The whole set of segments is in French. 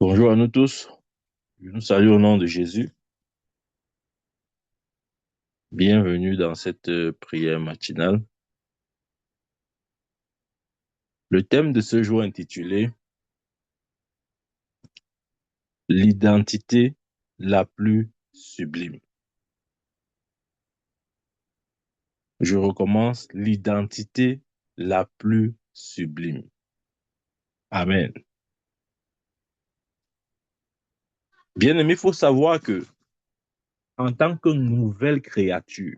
Bonjour à nous tous. Je nous salue au nom de Jésus. Bienvenue dans cette prière matinale. Le thème de ce jour est intitulé L'identité la plus sublime. Je recommence, l'identité la plus sublime. Amen. Bien-aimé, il faut savoir que en tant que nouvelle créature,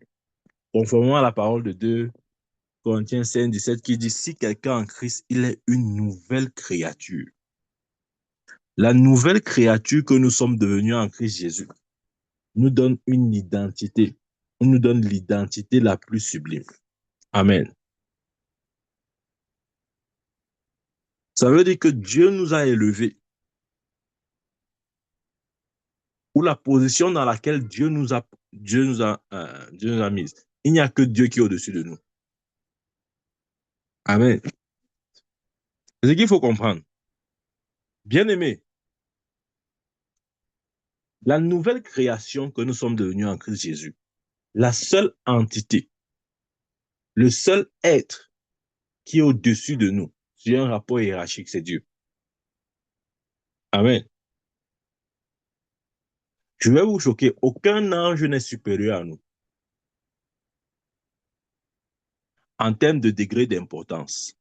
conformément à la parole de 2 Corinthiens 5, 17 qui dit si quelqu'un en Christ, il est une nouvelle créature. La nouvelle créature que nous sommes devenus en Christ Jésus nous donne une identité. On nous donne l'identité la plus sublime. Amen. Ça veut dire que Dieu nous a élevés, ou la position dans laquelle Dieu nous a mis. Il n'y a que Dieu qui est au-dessus de nous. Amen. C'est ce qu'il faut comprendre. Bien-aimé, la nouvelle création que nous sommes devenus en Christ Jésus, la seule entité, le seul être qui est au-dessus de nous, sur un rapport hiérarchique, c'est Dieu. Amen. Je vais vous choquer, aucun ange n'est supérieur à nous en termes de degré d'importance.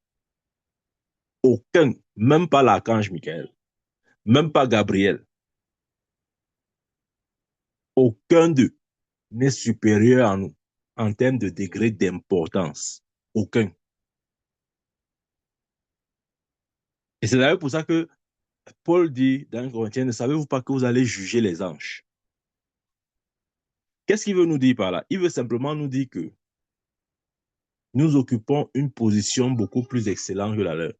Aucun, même pas l'archange Michael, même pas Gabriel, aucun d'eux n'est supérieur à nous en termes de degré d'importance. Aucun. Et c'est d'ailleurs pour ça que Paul dit dans 1 Corinthiens, ne savez-vous pas que vous allez juger les anges? Qu'est-ce qu'il veut nous dire par là? Il veut simplement nous dire que nous occupons une position beaucoup plus excellente que la leur.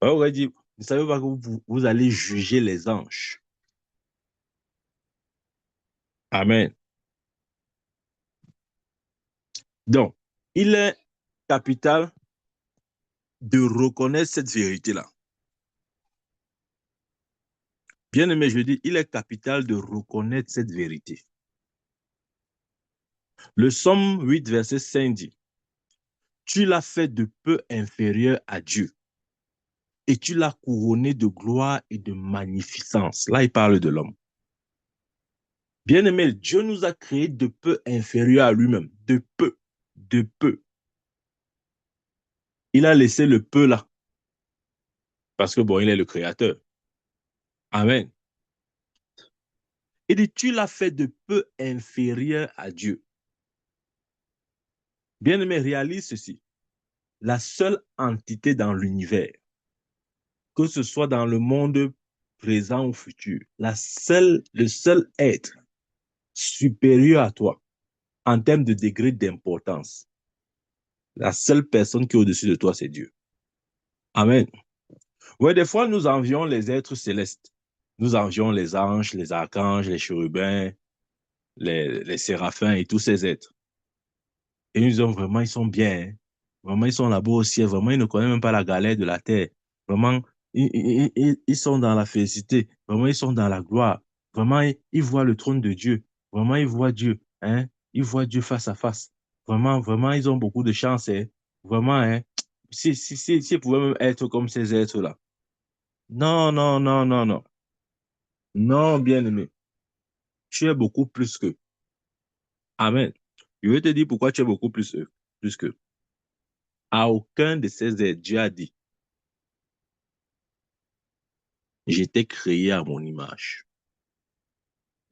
On aurait dit, ne savez pas que vous allez juger les anges. Amen. Donc, il est capital de reconnaître cette vérité-là. Bien aimé, je dis, il est capital de reconnaître cette vérité. Le Psaume 8, verset 5 dit, tu l'as fait de peu inférieur à Dieu et tu l'as couronné de gloire et de magnificence. Là, il parle de l'homme. Bien aimé, Dieu nous a créés de peu inférieur à lui-même. De peu. De peu. Il a laissé le peu là. Parce que bon, il est le créateur. Amen. Il dit, tu l'as fait de peu inférieur à Dieu. Bien aimé, réalise ceci. La seule entité dans l'univers, que ce soit dans le monde présent ou futur, le seul être supérieur à toi en termes de degré d'importance, la seule personne qui est au-dessus de toi, c'est Dieu. Amen. Oui, des fois, nous envions les êtres célestes. Nous envions les anges, les archanges, les chérubins, les séraphins et tous ces êtres. Et nous disons vraiment, ils sont bien. Hein. Vraiment, ils sont là-bas au ciel. Vraiment, ils ne connaissent même pas la galère de la terre. Vraiment, ils sont dans la félicité. Vraiment, ils sont dans la gloire. Vraiment, ils voient le trône de Dieu. Vraiment, ils voient Dieu. Hein? Ils voient Dieu face à face. Vraiment, vraiment, ils ont beaucoup de chance. Hein? Vraiment, hein? Si ils pouvaient même être comme ces êtres-là. Non, non, non, non, non. Non, bien-aimé. Tu es beaucoup plus que. Amen. Je vais te dire pourquoi tu es beaucoup plus que. À aucun de ces êtres, Dieu a dit, j'étais créé à mon image.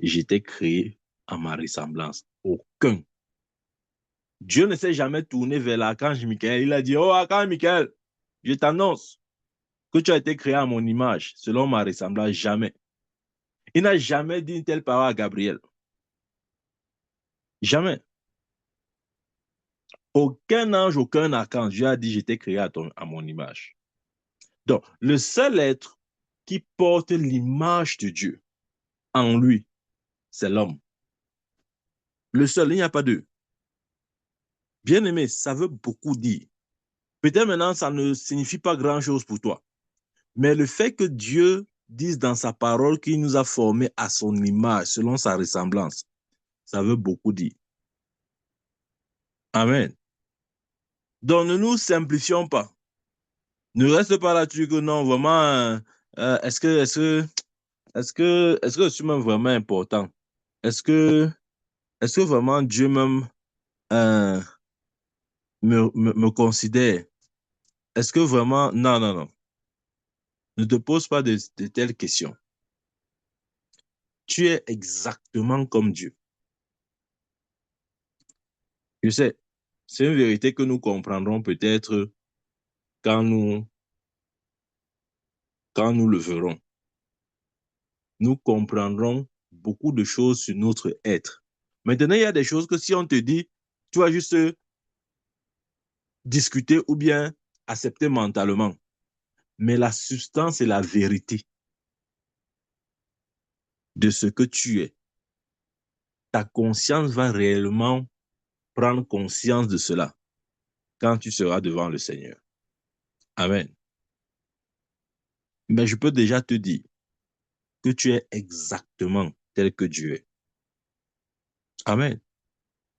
J'étais créé à ma ressemblance. Aucun. Dieu ne s'est jamais tourné vers l'archange Michael. Il a dit, oh, archange Michael, je t'annonce que tu as été créé à mon image, selon ma ressemblance. Jamais. Il n'a jamais dit une telle parole à Gabriel. Jamais. Aucun ange, aucun archange, Dieu a dit, j'étais créé à mon image. Donc, le seul être qui porte l'image de Dieu en lui, c'est l'homme. Le seul, il n'y a pas deux. Bien-aimé, ça veut beaucoup dire. Peut-être maintenant, ça ne signifie pas grand-chose pour toi. Mais le fait que Dieu dise dans sa parole qu'il nous a formés à son image, selon sa ressemblance, ça veut beaucoup dire. Amen. Donc, ne nous simplifions pas. Ne reste pas là-dessus que non, vraiment, est-ce que je suis même vraiment important? Est-ce que, est-ce que vraiment Dieu même euh, me considère? Est-ce que vraiment, non, non, non. Ne te pose pas de telles questions. Tu es exactement comme Dieu. Je sais, c'est une vérité que nous comprendrons peut-être quand quand nous le verrons. Nous comprendrons beaucoup de choses sur notre être. Maintenant, il y a des choses que si on te dit, tu vas juste discuter ou bien accepter mentalement. Mais la substance et la vérité de ce que tu es, ta conscience va réellement prendre conscience de cela quand tu seras devant le Seigneur. Amen. Mais je peux déjà te dire que tu es exactement tel que Dieu est. Amen.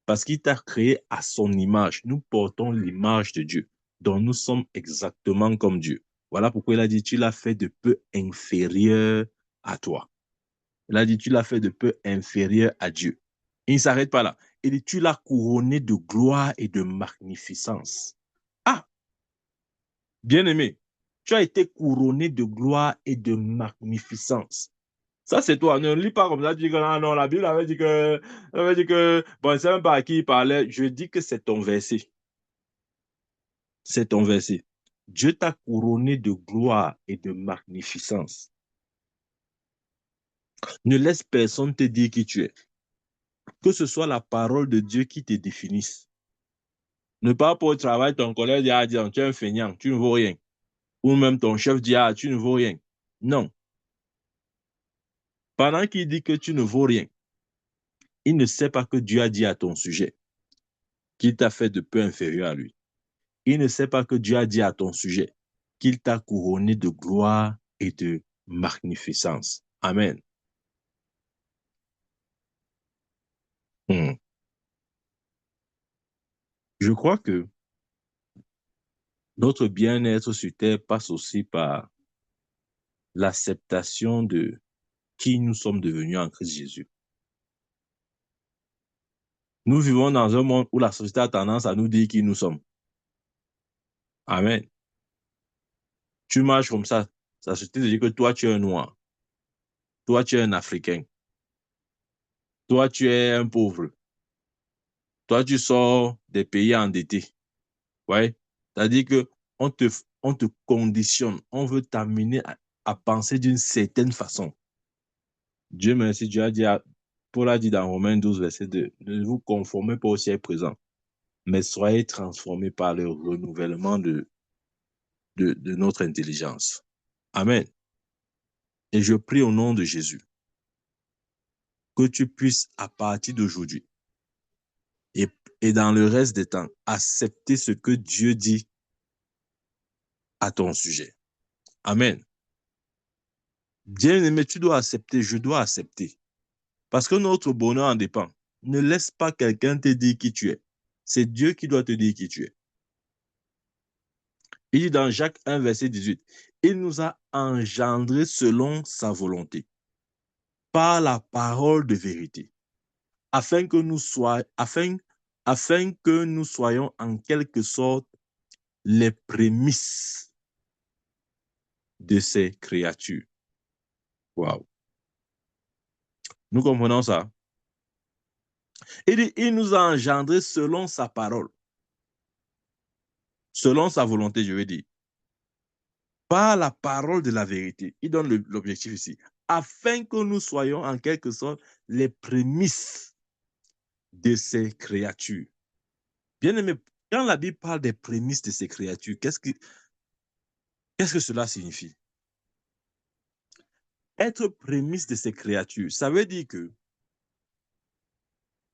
Parce qu'il t'a créé à son image. Nous portons l'image de Dieu. Donc nous sommes exactement comme Dieu. Voilà pourquoi il a dit, tu l'as fait de peu inférieur à toi. Il a dit, tu l'as fait de peu inférieur à Dieu. Il ne s'arrête pas là. Il dit, tu l'as couronné de gloire et de magnificence. Ah, bien-aimé, tu as été couronné de gloire et de magnificence. Ça, c'est toi. Ne lis pas comme ça. Dis que non, non, la Bible avait dit que, bon, je ne sais même pas à qui il parlait. Je dis que c'est ton verset. C'est ton verset. Dieu t'a couronné de gloire et de magnificence. Ne laisse personne te dire qui tu es. Que ce soit la parole de Dieu qui te définisse. Ne pas pour le travail, ton collègue dit, ah, tu es un feignant, tu ne vaux rien. Ou même ton chef dit, ah, tu ne vaux rien. Non. Pendant qu'il dit que tu ne vaux rien, il ne sait pas que Dieu a dit à ton sujet qu'il t'a fait de peu inférieur à lui. Il ne sait pas que Dieu a dit à ton sujet qu'il t'a couronné de gloire et de magnificence. Amen. Hmm. Je crois que notre bien-être sur terre passe aussi par l'acceptation de qui nous sommes devenus en Christ Jésus. Nous vivons dans un monde où la société a tendance à nous dire qui nous sommes. Amen. Tu marches comme ça, la société te dit que toi, tu es un noir, toi, tu es un Africain, toi, tu es un pauvre, toi, tu sors des pays endettés. Ouais. C'est-à-dire que on te conditionne, on veut t'amener à penser d'une certaine façon. Dieu merci, Dieu a dit, Paul a dit dans Romains 12, verset 2, ne vous conformez pas au siècle présent, mais soyez transformés par le renouvellement de notre intelligence. Amen. Et je prie au nom de Jésus que tu puisses, à partir d'aujourd'hui et, et dans le reste des temps, accepter ce que Dieu dit à ton sujet. Amen. Bien-aimé, tu dois accepter, je dois accepter. Parce que notre bonheur en dépend. Ne laisse pas quelqu'un te dire qui tu es. C'est Dieu qui doit te dire qui tu es. Il dit dans Jacques 1, verset 18, il nous a engendrés selon sa volonté, par la parole de vérité, afin que nous soyons en quelque sorte les prémices de ces créatures. Waouh. Nous comprenons ça. Il dit, il nous a engendrés selon sa parole, selon sa volonté, je veux dire. Par la parole de la vérité. Il donne l'objectif ici. Afin que nous soyons en quelque sorte les prémices de ces créatures. Bien aimé, quand la Bible parle des prémices de ces créatures, qu'est-ce que cela signifie? Être prémices de ces créatures, ça veut dire que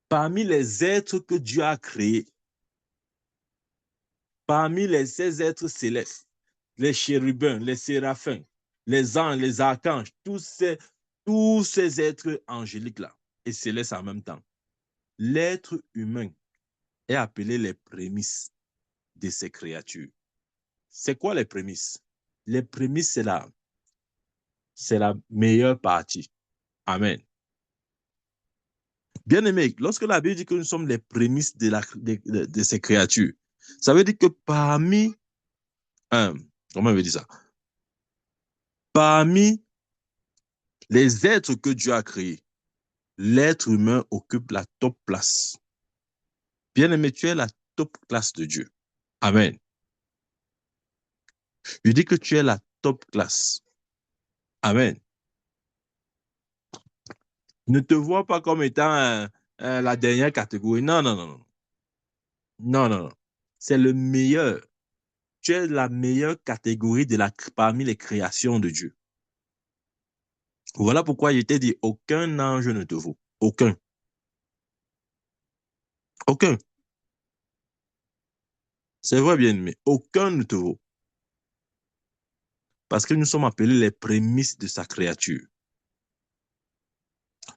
parmi les êtres que Dieu a créés, parmi ces êtres célestes, les chérubins, les séraphins, les anges, les archanges, tous ces êtres angéliques-là et célestes en même temps. L'être humain est appelé les prémices de ces créatures. C'est quoi les prémices? Les prémices, c'est la meilleure partie. Amen. Bien aimé, lorsque la Bible dit que nous sommes les prémices de ces créatures, ça veut dire que comment on veut dire ça? Parmi les êtres que Dieu a créés, l'être humain occupe la top place. Bien aimé, tu es la top classe de Dieu. Amen. Je dis que tu es la top classe. Amen. Ne te vois pas comme étant la dernière catégorie. Non, non, non, non. Non, non, non. C'est le meilleur. Tu es la meilleure catégorie parmi les créations de Dieu. Voilà pourquoi je t'ai dit, aucun ange ne te vaut. Aucun. Aucun. C'est vrai, bien aimé. Aucun ne te vaut. Parce que nous sommes appelés les prémices de sa créature.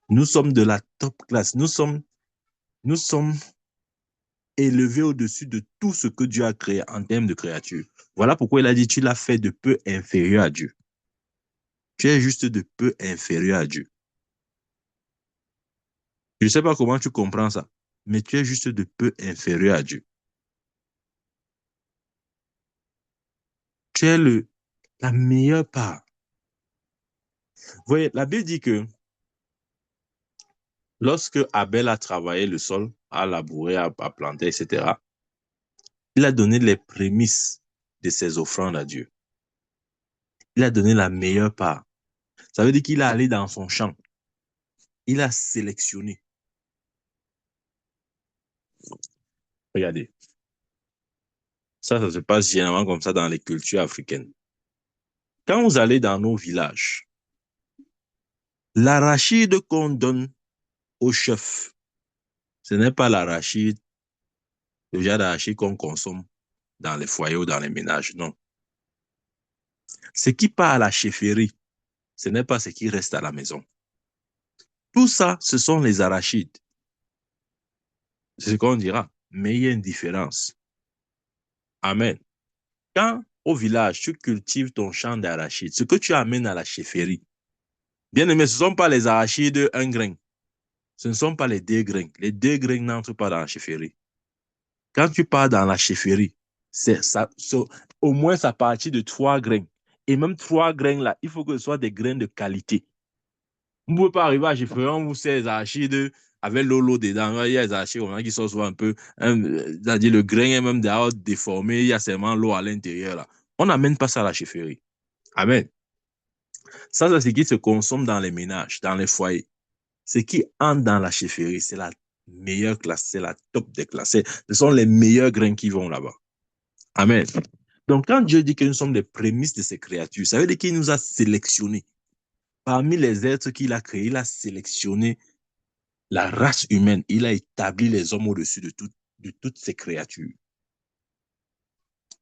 Nous sommes de la top classe. Nous sommes élevés au-dessus de tout ce que Dieu a créé en termes de créature. Voilà pourquoi il a dit, tu l'as fait de peu inférieur à Dieu. Tu es juste de peu inférieur à Dieu. Je ne sais pas comment tu comprends ça, mais tu es juste de peu inférieur à Dieu. Tu es la meilleure part. Vous voyez, la Bible dit que lorsque Abel a travaillé le sol, a labouré, a planté, etc., il a donné les prémices de ses offrandes à Dieu. Il a donné la meilleure part. Ça veut dire qu'il est allé dans son champ. Il a sélectionné. Regardez, ça se passe généralement comme ça dans les cultures africaines. Quand vous allez dans nos villages, l'arachide qu'on donne au chef, ce n'est pas l'arachide, le genre d'arachide qu'on consomme dans les foyers ou dans les ménages, non. Ce qui part à la chefferie, ce n'est pas ce qui reste à la maison. Tout ça, ce sont les arachides. C'est ce qu'on dira, mais il y a une différence. Amen. Quand au village, tu cultives ton champ d'arachides, ce que tu amènes à la chefferie, bien aimé, ce ne sont pas les arachides un grain. Ce ne sont pas les 2 grains. Les 2 grains n'entrent pas dans la chefferie. Quand tu pars dans la chefferie, au moins ça partit de 3 grains. Et même 3 grains là, il faut que ce soit des grains de qualité. Vous ne pouvez pas arriver à la chefferie, on vous sert les arachides avec l'eau dedans. Il y a les arachides qui sont souvent un peu, c'est-à-dire le grain est même dehors déformé, il y a seulement l'eau à l'intérieur là. On n'amène pas ça à la chefferie. Amen. Ça, c'est ce qui se consomme dans les ménages, dans les foyers. Ce qui entre dans la chefferie, c'est la meilleure classe, c'est la top des classes. Ce sont les meilleurs grains qui vont là-bas. Amen. Donc, quand Dieu dit que nous sommes les prémices de ces créatures, ça veut dire qu'il nous a sélectionnés. Parmi les êtres qu'il a créés, il a sélectionné la race humaine. Il a établi les hommes au-dessus de toutes ces créatures.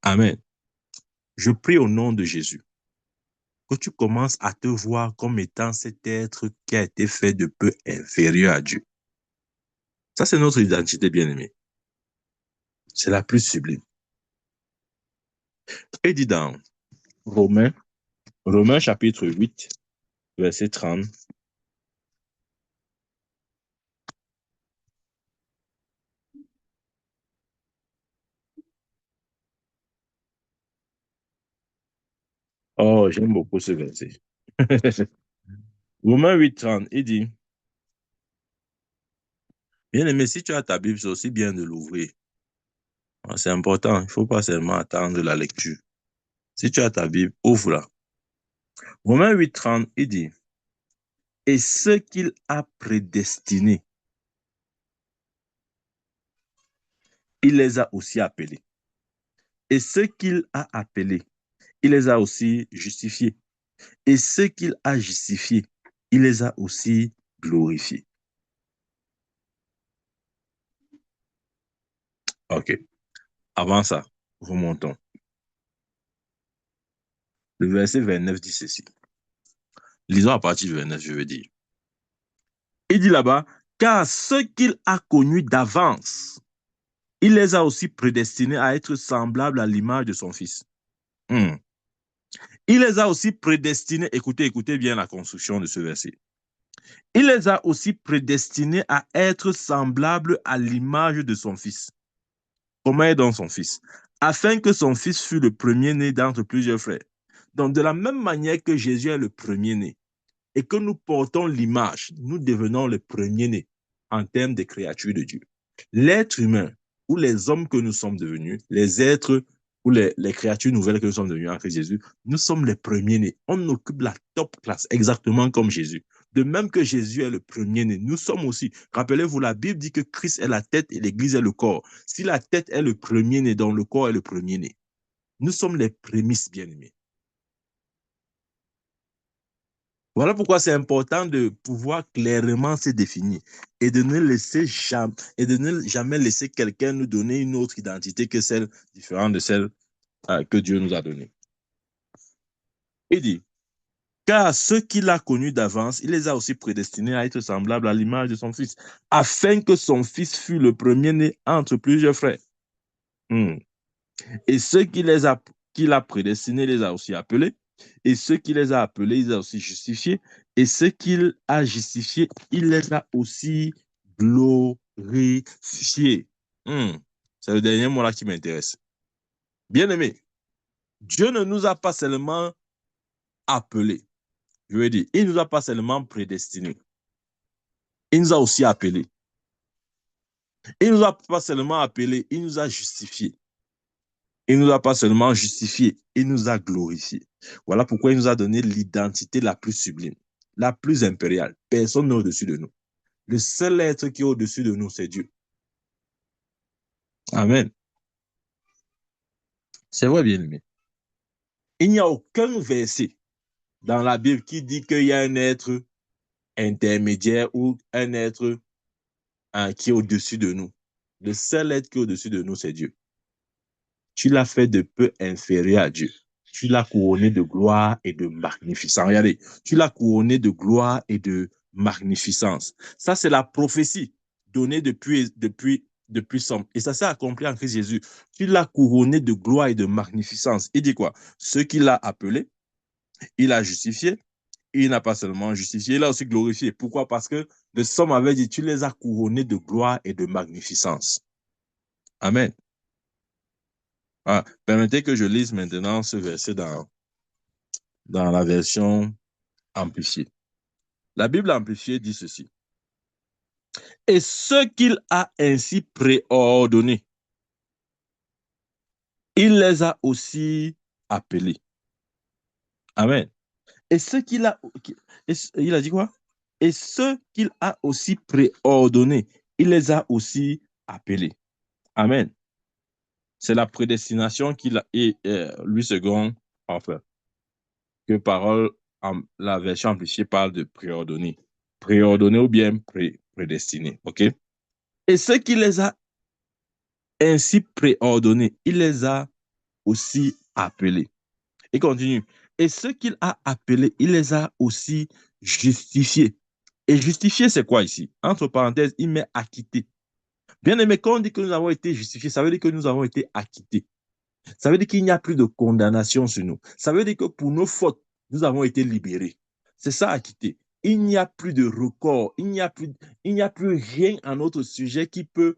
Amen. Je prie au nom de Jésus que tu commences à te voir comme étant cet être qui a été fait de peu inférieur à Dieu. Ça, c'est notre identité, bien-aimée. C'est la plus sublime. Et dit dans Romains chapitre 8, verset 30. Oh, j'aime beaucoup ce verset. Romains 8, 30, il dit, bien-aimé, si tu as ta Bible, c'est aussi bien de l'ouvrir. C'est important, il ne faut pas seulement attendre la lecture. Si tu as ta Bible, ouvre-la. Romains 8, 30, il dit, et ce qu'il a prédestiné, il les a aussi appelés. Et ce qu'il a appelés, il les a aussi justifiés. Et ce qu'il a justifiés, il les a aussi glorifiés. OK. Avant ça, remontons. Le verset 29 dit ceci. Lisons à partir du 29, je veux dire. Il dit là-bas, car ceux qu'il a connus d'avance, il les a aussi prédestinés à être semblables à l'image de son Fils. Il les a aussi prédestinés, écoutez bien la construction de ce verset. Il les a aussi prédestinés à être semblables à l'image de son Fils. Comment est donc son Fils? Afin que son Fils fût le premier-né d'entre plusieurs frères. Donc, de la même manière que Jésus est le premier-né et que nous portons l'image, nous devenons le premier-né en termes de créatures de Dieu. L'être humain ou les hommes que nous sommes devenus, les êtres ou les créatures nouvelles que nous sommes devenus en Christ Jésus, nous sommes les premiers-nés. On occupe la top classe, exactement comme Jésus. De même que Jésus est le premier-né, nous sommes aussi. Rappelez-vous, la Bible dit que Christ est la tête et l'Église est le corps. Si la tête est le premier-né, donc le corps est le premier-né. Nous sommes les prémices, bien-aimés. Voilà pourquoi c'est important de pouvoir clairement se définir et de ne jamais laisser quelqu'un nous donner une autre identité que celle différente de celle que Dieu nous a donnée. Il dit, car ceux qu'il a connus d'avance, il les a aussi prédestinés à être semblables à l'image de son Fils, afin que son Fils fût le premier-né entre plusieurs frères. Et ceux qu'il a prédestinés, les a aussi appelés. Et ceux qu'il les a appelés, il les a aussi justifiés. Et ceux qu'il a justifiés, il les a aussi glorifiés. C'est le dernier mot là qui m'intéresse. Bien aimé, Dieu ne nous a pas seulement appelés. Je veux dire, il ne nous a pas seulement prédestinés. Il nous a aussi appelés. Il ne nous a pas seulement appelés, il nous a justifiés. Il ne nous a pas seulement justifiés, il nous a glorifiés. Voilà pourquoi il nous a donné l'identité la plus sublime, la plus impériale. Personne n'est au-dessus de nous. Le seul être qui est au-dessus de nous, c'est Dieu. Amen. C'est vrai, bien-aimé. Il n'y a aucun verset dans la Bible qui dit qu'il y a un être intermédiaire ou un être qui est au-dessus de nous. Le seul être qui est au-dessus de nous, c'est Dieu. Tu l'as fait de peu inférieur à Dieu. Tu l'as couronné de gloire et de magnificence. Regardez, tu l'as couronné de gloire et de magnificence. Ça, c'est la prophétie donnée depuis son. Et ça s'est accompli en Christ Jésus. Tu l'as couronné de gloire et de magnificence. Il dit quoi? Ceux qu'il a appelés, il a justifié. Il n'a pas seulement justifié, il a aussi glorifié. Pourquoi? Parce que le Somme avait dit, tu les as couronnés de gloire et de magnificence. Amen. Permettez que je lise maintenant ce verset dans la version amplifiée. La Bible amplifiée dit ceci. Et ce qu'il a ainsi préordonné, il les a aussi appelés. Amen. Et ce qu'il a... Il a dit quoi? Et ce qu'il a aussi préordonné, il les a aussi appelés. Amen. C'est la prédestination qu'il a... Et Louis II, enfin, que parole, la version amplifiée parle de préordonné. Préordonné ou bien prédestiné. OK? Et ce qui les a ainsi préordonnés, il les a aussi appelés. Il continue. Et ce qu'il a appelés, il les a aussi justifiés. Et justifié, c'est quoi ici? Entre parenthèses, il met acquitté. Bien aimé, quand on dit que nous avons été justifiés, ça veut dire que nous avons été acquittés. Ça veut dire qu'il n'y a plus de condamnation sur nous. Ça veut dire que pour nos fautes, nous avons été libérés. C'est ça, acquitté. Il n'y a plus de record. Il n'y a plus rien à notre sujet qui peut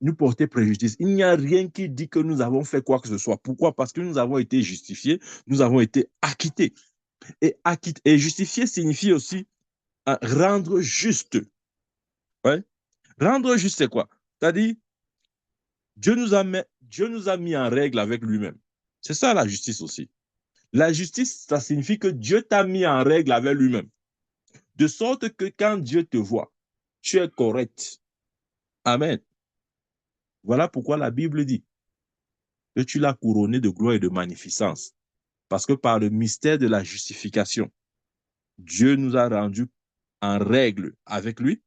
nous porter préjudice. Il n'y a rien qui dit que nous avons fait quoi que ce soit. Pourquoi? Parce que nous avons été justifiés, nous avons été acquittés. Et justifier signifie aussi rendre juste. Ouais? Rendre juste, c'est quoi? C'est-à-dire, Dieu nous a mis en règle avec lui-même. C'est ça la justice aussi. La justice, ça signifie que Dieu t'a mis en règle avec lui-même. De sorte que quand Dieu te voit, tu es correct. Amen. Voilà pourquoi la Bible dit que tu l'as couronné de gloire et de magnificence. Parce que par le mystère de la justification, Dieu nous a rendus en règle avec lui.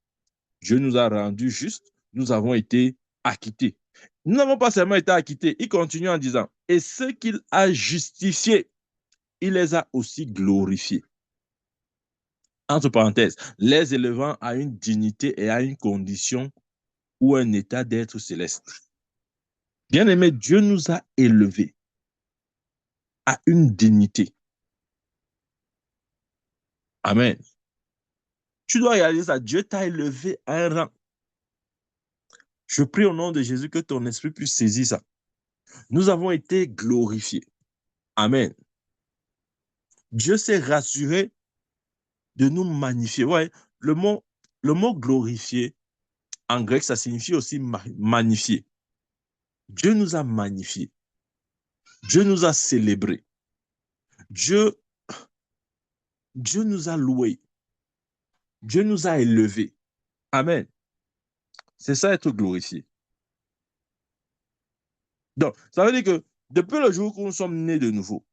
Dieu nous a rendus justes. Nous avons été acquittés. Nous n'avons pas seulement été acquittés. Il continue en disant, Et ceux qu'il a justifiés, il les a aussi glorifiés. Entre parenthèses, les élevant à une dignité et à une condition ou un état d'être céleste. Bien-aimé, Dieu nous a élevés à une dignité. Amen. Tu dois réaliser ça. Dieu t'a élevé à un rang. Je prie au nom de Jésus que ton esprit puisse saisir ça. Nous avons été glorifiés. Amen. Dieu s'est rassuré de nous magnifier. Ouais, le mot glorifier, en grec, ça signifie aussi magnifier. Dieu nous a magnifiés. Dieu nous a célébrés. Dieu, Dieu nous a loués. Dieu nous a élevés. Amen. C'est ça être glorifié. Donc, ça veut dire que depuis le jour où nous sommes nés de nouveau,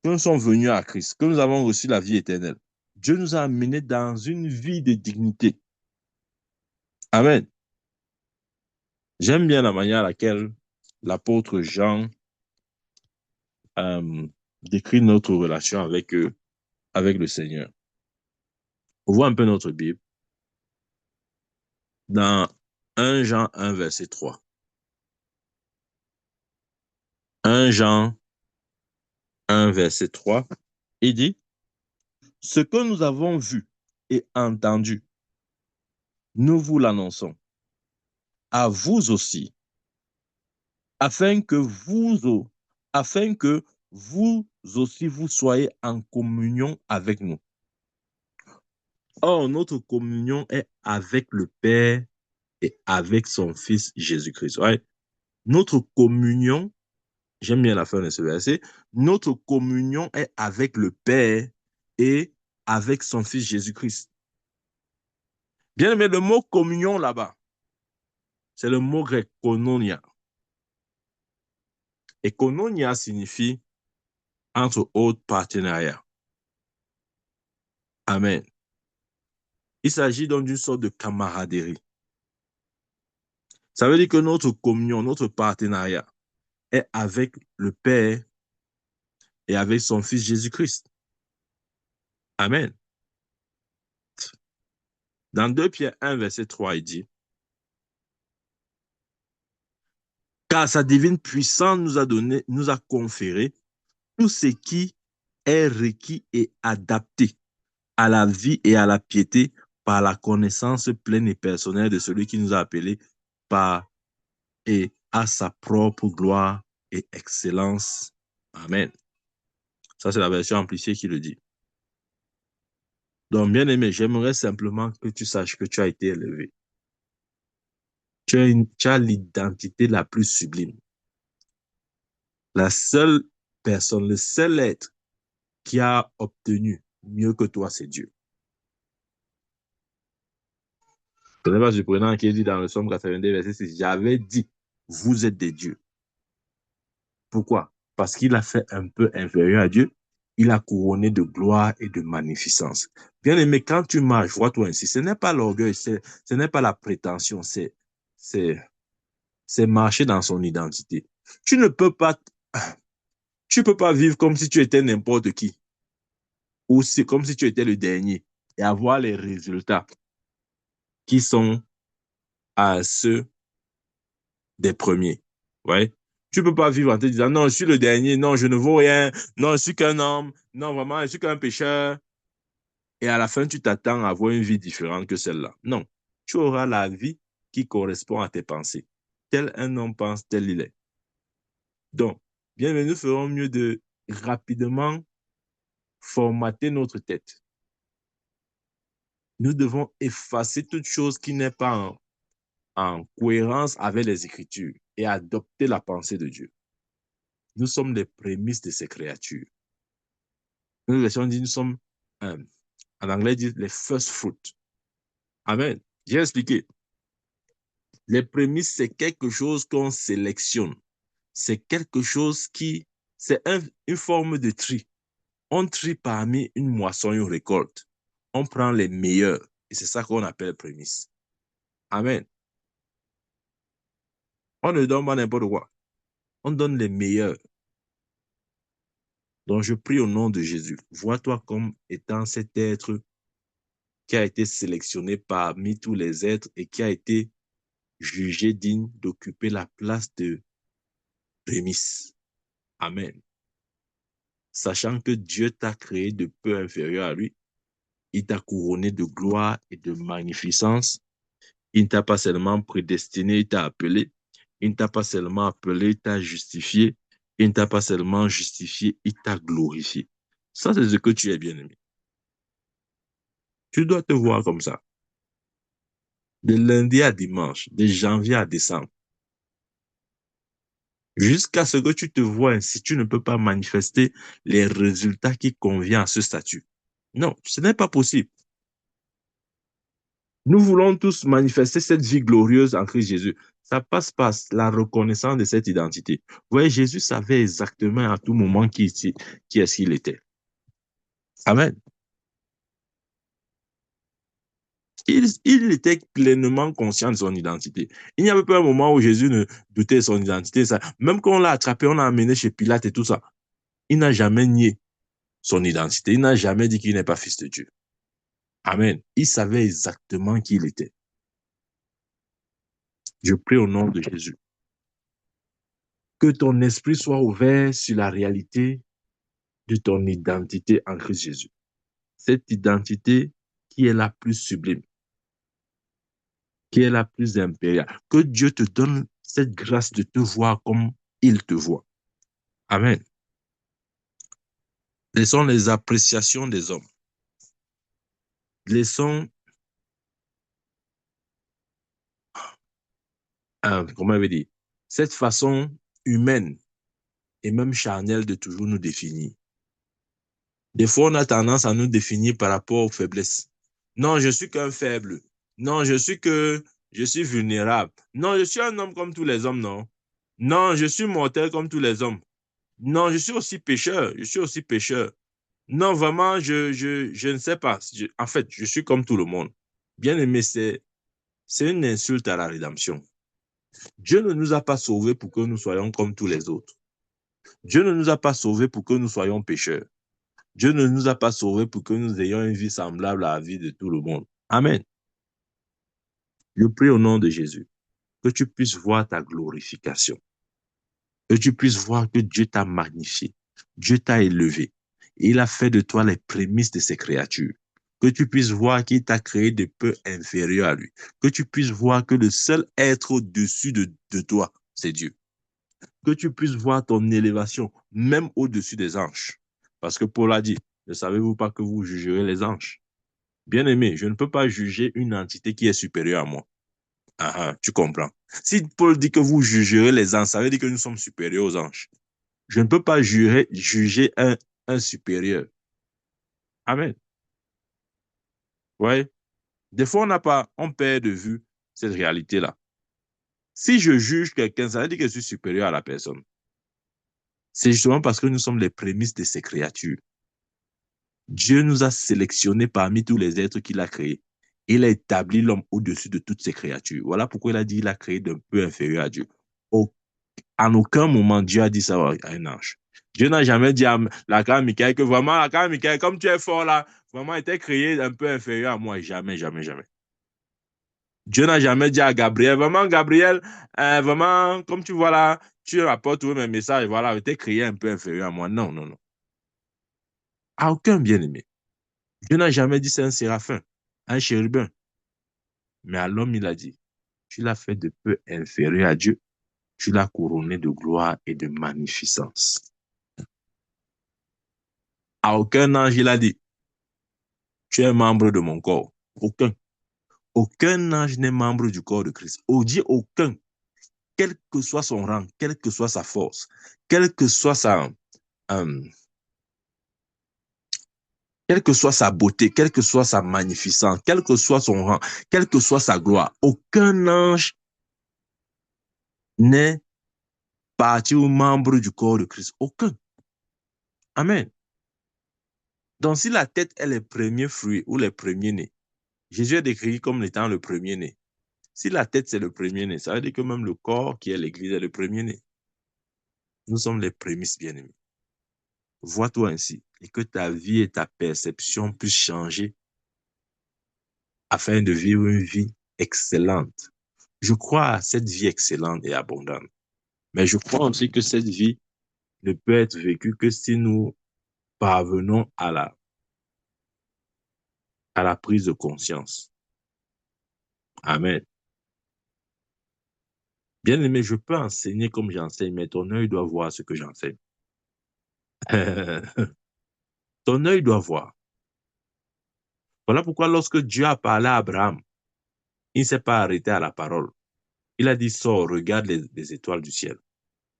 que nous sommes venus à Christ, que nous avons reçu la vie éternelle, Dieu nous a amenés dans une vie de dignité. Amen. J'aime bien la manière à laquelle l'apôtre Jean décrit notre relation avec le Seigneur. On voit un peu notre Bible dans 1 Jean 1, verset 3. 1 Jean 1, verset 3, il dit, ce que nous avons vu et entendu, nous vous l'annonçons à vous aussi, afin que vous aussi vous soyez en communion avec nous. Or, notre communion est avec le Père et avec son Fils Jésus-Christ. Ouais. Notre communion, j'aime bien la fin de ce verset, notre communion est avec le Père et avec son Fils Jésus-Christ. Bien aimé, le mot communion là-bas, c'est le mot grec koinonia. Et koinonia signifie entre autres partenariat. Amen. Il s'agit donc d'une sorte de camaraderie. Ça veut dire que notre communion, notre partenariat est avec le Père et avec son Fils Jésus-Christ. Amen. Dans 2 Pierre 1, verset 3, il dit, car sa divine puissance nous a conféré tout ce qui est requis et adapté à la vie et à la piété par la connaissance pleine et personnelle de celui qui nous a appelés par et à sa propre gloire et excellence. Amen. Ça, c'est la version amplifiée qui le dit. Donc, bien aimé, j'aimerais simplement que tu saches que tu as été élevé. Tu as l'identité la plus sublime. La seule personne, le seul être qui a obtenu mieux que toi, c'est Dieu. Ce n'est pas surprenant qu'il dit dans le Somme 82, verset 6, j'avais dit, vous êtes des dieux. Pourquoi? Parce qu'il a fait un peu inférieur à Dieu. Il a couronné de gloire et de magnificence. Bien aimé, quand tu marches, vois-toi ainsi, ce n'est pas l'orgueil, ce n'est pas la prétention, c'est marcher dans son identité. Tu ne peux pas, tu peux pas vivre comme si tu étais n'importe qui, ou c'est comme si tu étais le dernier, et avoir les résultats qui sont à ceux des premiers. Ouais. Tu peux pas vivre en te disant, non, je suis le dernier, non, je ne vaux rien, non, je suis qu'un homme, non, vraiment, je suis qu'un pécheur. Et à la fin, tu t'attends à avoir une vie différente que celle-là. Non, tu auras la vie qui correspond à tes pensées. Tel un homme pense, tel il est. Donc, bien, mais nous ferons mieux de rapidement formater notre tête. Nous devons effacer toute chose qui n'est pas en cohérence avec les Écritures et adopter la pensée de Dieu. Nous sommes les prémices de ces créatures. Une version dit, nous sommes, en anglais, dit les first fruits. Amen. J'ai expliqué. Les prémices, c'est quelque chose qu'on sélectionne. C'est quelque chose c'est une forme de tri. On trie parmi une moisson et une récolte. On prend les meilleurs. Et c'est ça qu'on appelle prémices. Amen. On ne donne pas n'importe quoi. On donne les meilleurs. Donc, je prie au nom de Jésus. Vois-toi comme étant cet être qui a été sélectionné parmi tous les êtres et qui a été jugé digne d'occuper la place de prémisse. Amen. Sachant que Dieu t'a créé de peu inférieur à lui, il t'a couronné de gloire et de magnificence. Il ne t'a pas seulement prédestiné, il t'a appelé. Il ne t'a pas seulement appelé, il t'a justifié. Il ne t'a pas seulement justifié, il t'a glorifié. Ça, c'est ce que tu es, bien-aimé. Tu dois te voir comme ça. De lundi à dimanche, de janvier à décembre. Jusqu'à ce que tu te vois ainsi, tu ne peux pas manifester les résultats qui conviennent à ce statut. Non, ce n'est pas possible. Nous voulons tous manifester cette vie glorieuse en Christ Jésus. Ça passe par la reconnaissance de cette identité. Vous voyez, Jésus savait exactement à tout moment qui est-ce qu'il était. Amen. Il était pleinement conscient de son identité. Il n'y avait pas un moment où Jésus ne doutait de son identité. Ça. Même quand on l'a attrapé, on l'a amené chez Pilate et tout ça. Il n'a jamais nié son identité. Il n'a jamais dit qu'il n'est pas fils de Dieu. Amen. Il savait exactement qui il était. Je prie au nom de Jésus. Que ton esprit soit ouvert sur la réalité de ton identité en Christ Jésus. Cette identité qui est la plus sublime, qui est la plus impériale. Que Dieu te donne cette grâce de te voir comme il te voit. Amen. Laissons les appréciations des hommes. Laissons, comment on veut dire, cette façon humaine et même charnelle de toujours nous définir. Des fois, on a tendance à nous définir par rapport aux faiblesses. Non, je suis qu'un faible. Non, je suis vulnérable. Non, je suis un homme comme tous les hommes, non. Non, je suis mortel comme tous les hommes. Non, je suis aussi pécheur. Je suis aussi pécheur. Non, vraiment, je ne sais pas. En fait, je suis comme tout le monde. Bien aimé, c'est une insulte à la rédemption. Dieu ne nous a pas sauvés pour que nous soyons comme tous les autres. Dieu ne nous a pas sauvés pour que nous soyons pécheurs. Dieu ne nous a pas sauvés pour que nous ayons une vie semblable à la vie de tout le monde. Amen. Je prie au nom de Jésus que tu puisses voir ta glorification, que tu puisses voir que Dieu t'a magnifié, Dieu t'a élevé. Et il a fait de toi les prémices de ses créatures. Que tu puisses voir qu'il t'a créé de peu inférieur à lui. Que tu puisses voir que le seul être au-dessus de toi, c'est Dieu. Que tu puisses voir ton élévation, même au-dessus des anges. Parce que Paul a dit, ne savez-vous pas que vous jugerez les anges? Bien-aimé, je ne peux pas juger une entité qui est supérieure à moi. Ah, ah, tu comprends. Si Paul dit que vous jugerez les anges, ça veut dire que nous sommes supérieurs aux anges. Je ne peux pas juger un supérieur. Amen. Ouais. Des fois, on perd de vue cette réalité-là. Si je juge quelqu'un, ça veut dire que je suis supérieur à la personne. C'est justement parce que nous sommes les prémices de ces créatures. Dieu nous a sélectionnés parmi tous les êtres qu'il a créés. Il a établi l'homme au-dessus de toutes ces créatures. Voilà pourquoi il a dit qu'il a créé d'un peu inférieur à Dieu. En aucun moment, Dieu a dit ça à un ange. Dieu n'a jamais dit à l'archange Michael que vraiment, l'archange Michael, comme tu es fort là, vraiment, il était créé un peu inférieur à moi. Jamais, jamais, jamais. Dieu n'a jamais dit à Gabriel, vraiment, Gabriel, vraiment, comme tu vois là, tu rapportes tous mes messages, voilà, il était créé un peu inférieur à moi. Non, non, non. À aucun bien-aimé. Dieu n'a jamais dit c'est un séraphin, un chérubin. Mais à l'homme, il a dit, tu l'as fait de peu inférieur à Dieu, tu l'as couronné de gloire et de magnificence. À aucun ange, il a dit, tu es membre de mon corps. Aucun. Aucun ange n'est membre du corps de Christ. On dit aucun, quel que soit son rang, quelle que soit sa force, quelle que soit euh, quelle que soit sa beauté, quelle que soit sa magnificence, quel que soit son rang, quelle que soit sa gloire, aucun ange n'est partie ou membre du corps de Christ. Aucun. Amen. Donc, si la tête est les premiers fruits ou les premiers-nés, Jésus est décrit comme étant le premier-né. Si la tête, c'est le premier-né, ça veut dire que même le corps qui est l'Église est le premier-né. Nous sommes les prémices bien-aimés. Vois-toi ainsi et que ta vie et ta perception puissent changer afin de vivre une vie excellente. Je crois à cette vie excellente et abondante, mais je crois aussi que cette vie ne peut être vécue que si nous parvenons à la prise de conscience. Amen. Bien aimé, je peux enseigner comme j'enseigne, mais ton œil doit voir ce que j'enseigne. Ton œil doit voir. Voilà pourquoi lorsque Dieu a parlé à Abraham, il ne s'est pas arrêté à la parole. Il a dit, sors, regarde les étoiles du ciel.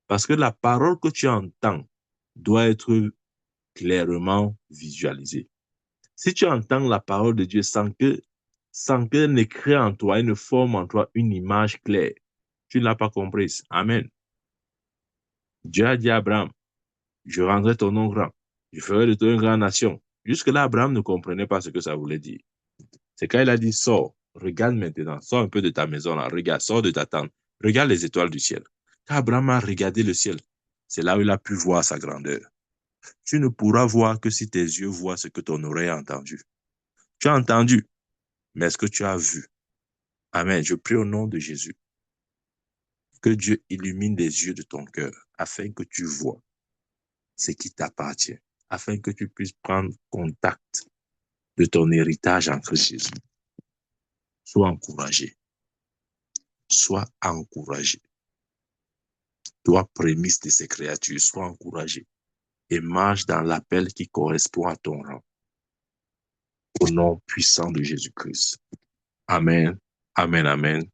Parce que la parole que tu entends doit être clairement visualisée. Si tu entends la parole de Dieu sans qu'elle ne crée en toi et ne forme en toi une image claire, tu ne l'as pas comprise. Amen. Dieu a dit à Abraham, je rendrai ton nom grand. Je ferai de toi une grande nation. Jusque-là, Abraham ne comprenait pas ce que ça voulait dire. C'est quand il a dit, sors, regarde maintenant, sors un peu de ta maison là, regarde, sors de ta tente, regarde les étoiles du ciel. Quand Abraham a regardé le ciel, c'est là où il a pu voir sa grandeur. Tu ne pourras voir que si tes yeux voient ce que ton oreille a entendu. Tu as entendu, mais est-ce que tu as vu? Amen. Je prie au nom de Jésus que Dieu illumine les yeux de ton cœur afin que tu vois ce qui t'appartient, afin que tu puisses prendre contact de ton héritage en Christ Jésus. Sois encouragé. Sois encouragé. Toi, prémisse de ces créatures, sois encouragé et marche dans l'appel qui correspond à ton rang. Au nom puissant de Jésus-Christ. Amen. Amen. Amen.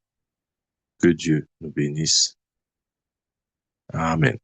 Que Dieu nous bénisse. Amen.